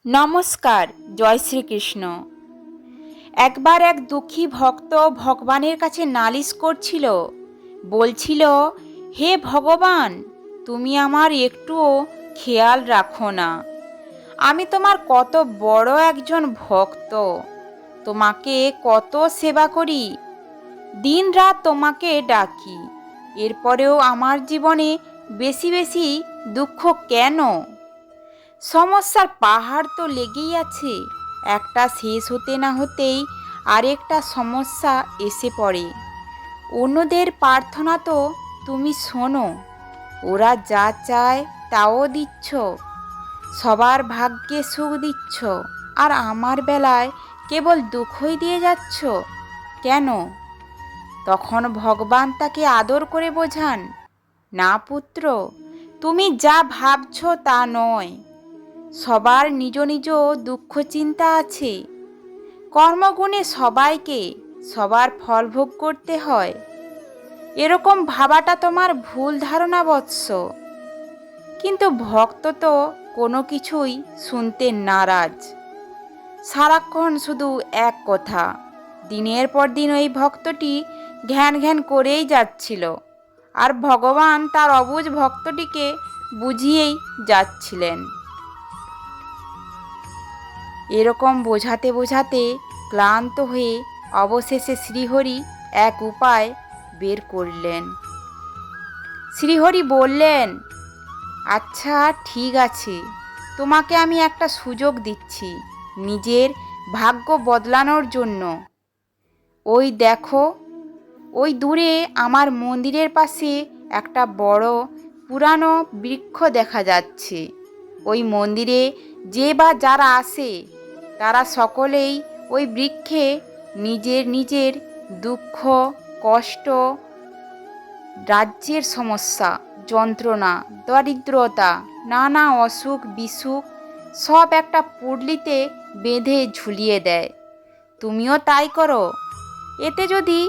নমস্কার। জয় শ্রীকৃষ্ণ। একবার এক দুঃখী ভক্ত ভগবানের কাছে নালিশ করছিল। বলছিল, হে ভগবান, তুমি আমার একটুও খেয়াল রাখো না। আমি তোমার কত বড় একজন ভক্ত, তোমাকে কত সেবা করি, দিন রাত তোমাকে ডাকি, এরপরেও আমার জীবনে বেশি বেশি দুঃখ কেন? সমস্যার পাহাড় তো লেগেই আছে, একটা শেষ হতে না হতেই আরেকটা সমস্যা এসে পড়ে। অন্যদের প্রার্থনা তো তুমি শোনো, ওরা যা চায় তাও দিচ্ছ, সবার ভাগ্যে সুখ দিচ্ছ, আর আমার বেলায় কেবল দুঃখই দিয়ে যাচ্ছ কেন? তখন ভগবান তাকে আদর করে বোঝান, না পুত্র, তুমি যা ভাবছ তা নয়। সবার নিজ নিজ দুঃখ চিন্তা আছে। কর্মগুণে সবাইকে সবার ফল ভোগ করতে হয়, এরকম ভাবাটা তোমার ভুল ধারণা বৎস। কিন্তু ভক্ত তো কোনো কিছুই শুনতে নারাজ। সারাক্ষণ শুধু এক কথা। দিনের পর দিন ওই ভক্তটি ঘ্যান ঘ্যান করেই যাচ্ছিল, আর ভগবান তার অবুঝ ভক্তটিকে বুঝিয়েই যাচ্ছিলেন। এরকম বোঝাতে বোঝাতে ক্লান্ত হয়ে অবশেষে শ্রীহরি এক উপায় বের করলেন। শ্রীহরি বললেন, আচ্ছা ঠিক আছে, তোমাকে আমি একটা সুযোগ দিচ্ছি নিজের ভাগ্য বদলানোর জন্য। ওই দেখো, ওই দূরে আমার মন্দিরের পাশে একটা বড় পুরানো বৃক্ষ দেখা যাচ্ছে। ওই মন্দিরে যে বা যারা আসে তারা সকলেই ওই বৃক্ষে নিজের নিজের দুঃখ, কষ্ট, রাজ্যের সমস্যা, যন্ত্রণা, দরিদ্রতা, নানা অসুখ বিসুখ সব একটা পুঁটলিতে বেঁধে ঝুলিয়ে দেয়। তুমিও তাই করো, এতে যদি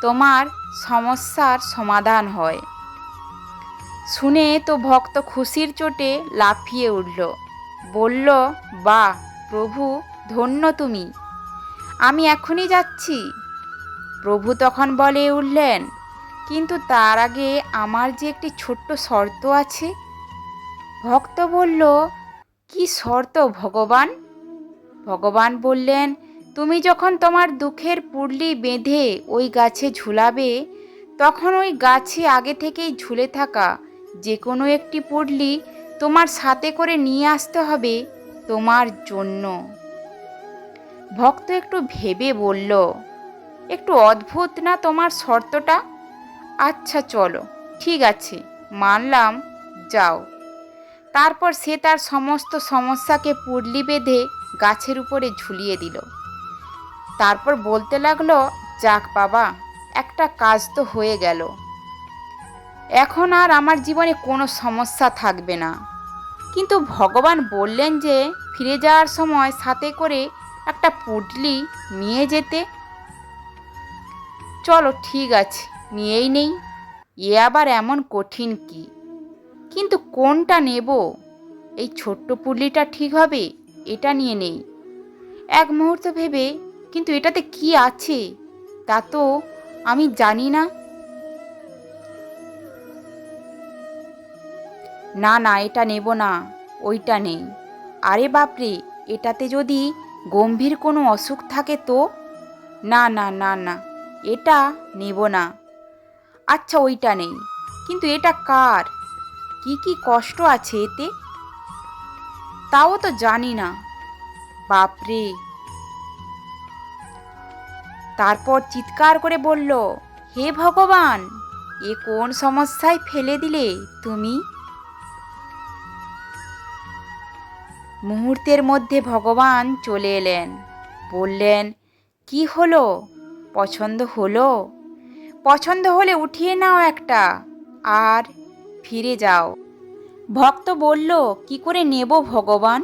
তোমার সমস্যার সমাধান হয়। শুনে তো ভক্ত খুশির চোটে লাফিয়ে উঠল, বলল, বাহ প্রভু, ধন্য তুমি, আমি এখনই যাচ্ছি। প্রভু তখন বলে উঠলেন, কিন্তু তার আগে আমার যে একটি ছোট্ট শর্ত আছে। ভক্ত বলল, কি শর্ত ভগবান? ভগবান বললেন, তুমি যখন তোমার দুঃখের পুঁটলি বেঁধে ওই গাছে ঝুলাবে, তখন ওই গাছে আগে থেকেই ঝুলে থাকা যে কোনো একটি পুঁটলি তোমার সাথে করে নিয়ে আসতে হবে তোমার জন্য। ভক্ত একটু ভেবে বলল, একটু অদ্ভুত না তোমার শর্তটা? আচ্ছা চলো, ঠিক আছে, মানলাম, যাও। তারপর সে তার সমস্ত সমস্যাকে পুঁটলি বেঁধে গাছের উপরে ঝুলিয়ে দিল। তারপর বলতে লাগলো, যাক বাবা, একটা কাজ তো হয়ে গেল, এখন আর আমার জীবনে কোনো সমস্যা থাকবে না। কিন্তু ভগবান বললেন যে ফিরে যাওয়ার সময় সাথে করে একটা পুঁটলি নিয়ে যেতে। চলো ঠিক আছে, নিয়েই নেই, এ আবার এমন কঠিন কি? কিন্তু কোনটা নেব? এই ছোট্ট পুঁটলিটা ঠিক হবে, এটা নিয়ে নেই। এক মুহূর্ত ভেবে, কিন্তু এটাতে কি আছে তা তো আমি জানি না। না না, এটা নেব না, ওইটা নেই। আরে বাপরে, এটাতে যদি গম্ভীর কোনো অসুখ থাকে তো? না না না না, এটা নেব না। আচ্ছা ওইটা নেই, কিন্তু এটা কার? কি কি কষ্ট আছে এতে? তাও তো জানি না। বাপরে! তারপর চিৎকার করে বলল, হে ভগবান, এ কোন সমস্যায় ফেলে দিলে তুমি? মুহূর্তের মধ্যে ভগবান চলে এলেন, বললেন, কি হলো? পছন্দ হলো? পছন্দ হলে উঠিয়ে নাও একটা, আর ফিরে যাও। ভক্ত বলল, কি করে নেব ভগবান?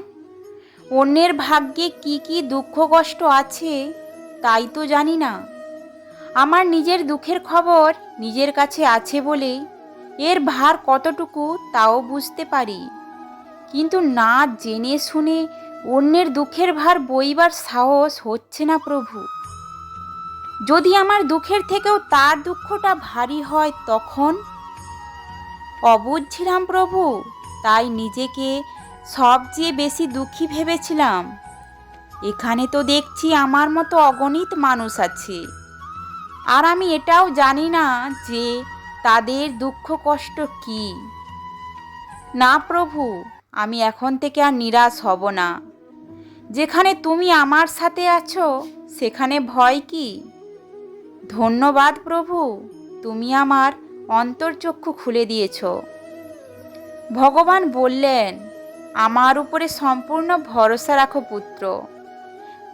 অন্যের ভাগ্যে কি কি দুঃখ কষ্ট আছে তাই তো জানি না। আমার নিজের দুঃখের খবর নিজের কাছে আছে বলে এর ভার কতটুকু তাও বুঝতে পারি। কিন্তু না জেনে শুনে অন্যের দুঃখের ভার বইবার সাহস হচ্ছে না প্রভু। যদি আমার দুঃখের থেকেও তার দুঃখটা ভারী হয় তখন? অবুঝ ছিলাম প্রভু, তাই নিজেকে সবচেয়ে বেশি দুঃখী ভেবেছিলাম। এখানে তো দেখছি আমার মতো অগণিত মানুষ আছে, আর আমি এটাও জানি না যে তাদের দুঃখ কষ্ট কি। না প্রভু, আমি এখন থেকে আর নিরাশ হব না। যেখানে তুমি আমার সাথে আছো সেখানে ভয় কি? ধন্যবাদ প্রভু, তুমি আমার অন্তর্চক্ষু খুলে দিয়েছ। ভগবান বললেন, আমার উপরে সম্পূর্ণ ভরসা রাখো পুত্র।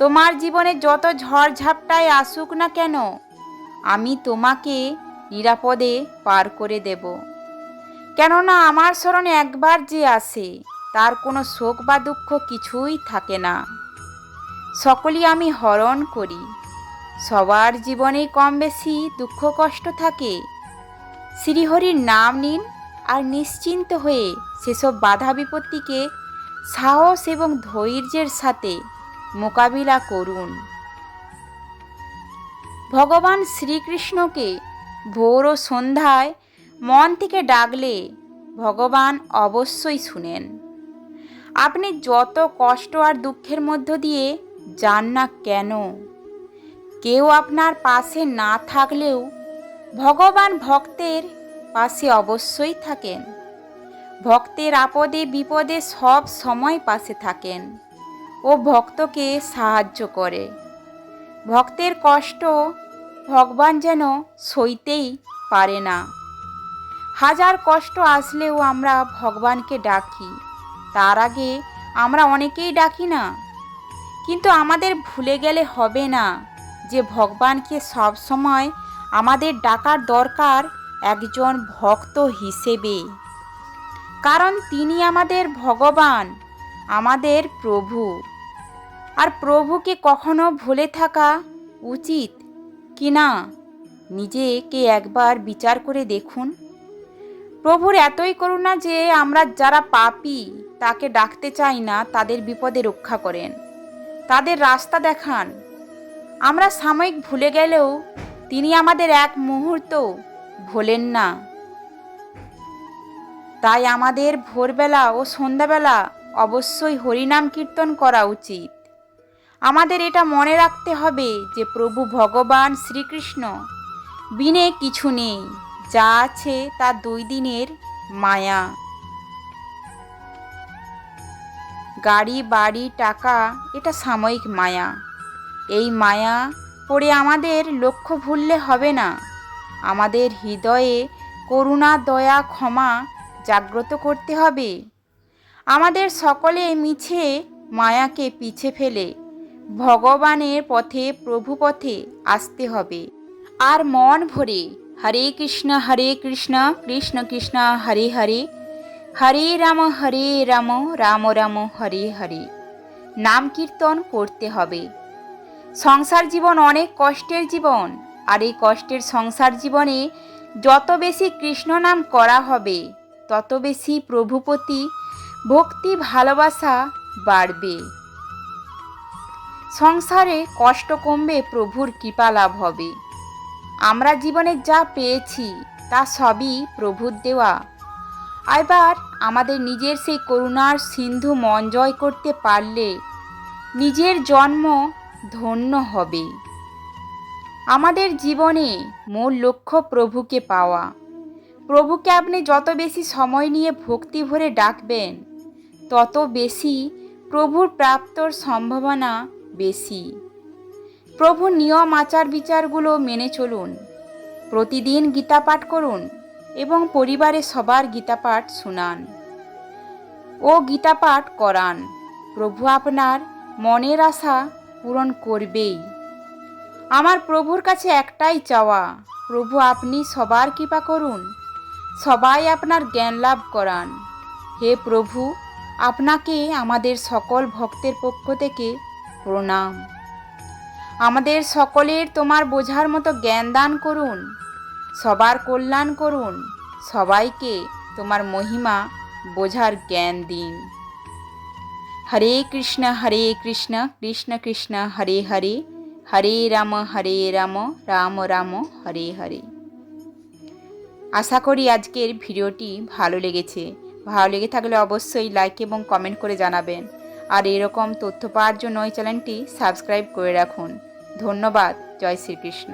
তোমার জীবনে যত ঝড়ঝাপটায় আসুক না কেন, আমি তোমাকে নিরাপদে পার করে দেব। কেননা আমার শরণে একবার যে আসে তার কোনো শোক বা দুঃখ কিছুই থাকে না। সকলই আমি হরণ করি। সবার জীবনেই কম বেশি দুঃখ কষ্ট থাকে। শ্রীহরির নাম নিন আর নিশ্চিন্ত হয়ে সেসব বাধা বিপত্তিকে সাহস এবং ধৈর্যের সাথে মোকাবিলা করুন। ভগবান শ্রীকৃষ্ণকে ভোর ও সন্ধ্যায় মন থেকে ডাকলে ভগবান অবশ্যই শুনেন। আপনি যত কষ্ট আর দুঃখের মধ্য দিয়ে যান না কেন, কেউ আপনার পাশে না থাকলেও ভগবান ভক্তের পাশে অবশ্যই থাকেন। ভক্তের আপদে বিপদে সব সময় পাশে থাকেন ও ভক্তকে সাহায্য করে। ভক্তের কষ্ট ভগবান যেন সইতেই পারে না। হাজার কষ্ট আসলেও আমরা ভগবানকে ডাকি, তার আগে আমরা অনেকেই ডাকি না। কিন্তু আমাদের ভুলে গেলে হবে না যে ভগবানকে সব সময় আমাদের ডাকার দরকার একজন ভক্ত হিসেবে। কারণ তিনি আমাদের ভগবান, আমাদের প্রভু। আর প্রভুকে কখনো ভুলে থাকা উচিত কি না, নিজেকে একবার বিচার করে দেখুন। প্রভুর এতই করুণা যে আমরা যারা পাপী তাকে ডাকতে চাই না, তাদের বিপদে রক্ষা করেন, তাদের রাস্তা দেখান। আমরা সাময়িক ভুলে গেলেও তিনি আমাদের এক মুহূর্ত ভোলেন না। তাই আমাদের ভোরবেলা ও সন্ধ্যাবেলা অবশ্যই হরিনাম কীর্তন করা উচিত। আমাদের এটা মনে রাখতে হবে যে প্রভু ভগবান শ্রীকৃষ্ণ বিনে কিছু নেই, যা আছে তা 2 দিনের মায়া। গাড়ি বাড়ি টাকা এটা সাময়িক মায়া। এই মায়া পড়ে আমাদের লক্ষ্য ভুললে হবে না। আমাদের হৃদয়ে করুণা দয়া ক্ষমা জাগ্রত করতে হবে। আমাদের সকলে মিছে মায়াকে পিছে ফেলে ভগবানের পথে প্রভু পথে আসতে হবে। আর মন ভরে হরে কৃষ্ণ কৃষ্ণ কৃষ্ণ হরে হরে, হরে রাম রাম রাম হরে হরে নাম কীর্তন করতে হবে। সংসার জীবন অনেক কষ্টের জীবন, আর এই কষ্টের সংসার জীবনে যত বেশি কৃষ্ণ নাম করা হবে তত বেশি প্রভু প্রতি ভক্তি ভালোবাসা বাড়বে। সংসারে কষ্ট কমবে, প্রভুর কৃপা লাভ হবে। আমরা জীবনে যা পেয়েছি তা সবই প্রভুর দেওয়া। এবার আমাদের নিজের সেই করুণার সিন্ধু মন জয় করতে পারলে নিজের জন্ম ধন্য হবে। আমাদের জীবনে মূল লক্ষ্য প্রভুকে পাওয়া। প্রভুকে আপনি যত বেশি সময় নিয়ে ভক্তি ভরে ডাকবেন তত বেশি প্রভুর প্রাপ্তর সম্ভাবনা বেশি। প্রভুর নিয়ম আচার বিচারগুলো মেনে চলুন। প্রতিদিন গীতা পাঠ করুন এবং পরিবারে সবার গীতা পাঠ শুনান ও গীতা পাঠ করান। প্রভু আপনার মনের আশা পূরণ করবেই। আমার প্রভুর কাছে একটাই চাওয়া, প্রভু আপনি সবার কৃপা করুন, সবাই আপনার জ্ঞান লাভ করান। হে প্রভু, আপনাকে আমাদের সকল ভক্তের পক্ষ থেকে প্রণাম। আমাদের সকলের তোমার বোঝার মতো জ্ঞান দান করুন, সবার কল্যাণ করুন, সবাইকে তোমার মহিমা বোঝার জ্ঞান দিন। হরে কৃষ্ণ কৃষ্ণ কৃষ্ণ হরে হরে, হরে রাম রাম রাম হরে হরে। আশা করি আজকের ভিডিওটি ভালো লেগেছে। ভালো লেগে থাকলে অবশ্যই লাইক এবং কমেন্ট করে জানাবেন। আর এরকম তথ্য পাওয়ার জন্য এই চ্যানেলটি সাবস্ক্রাইব করে রাখুন। ধন্যবাদ। জয় শ্রীকৃষ্ণ।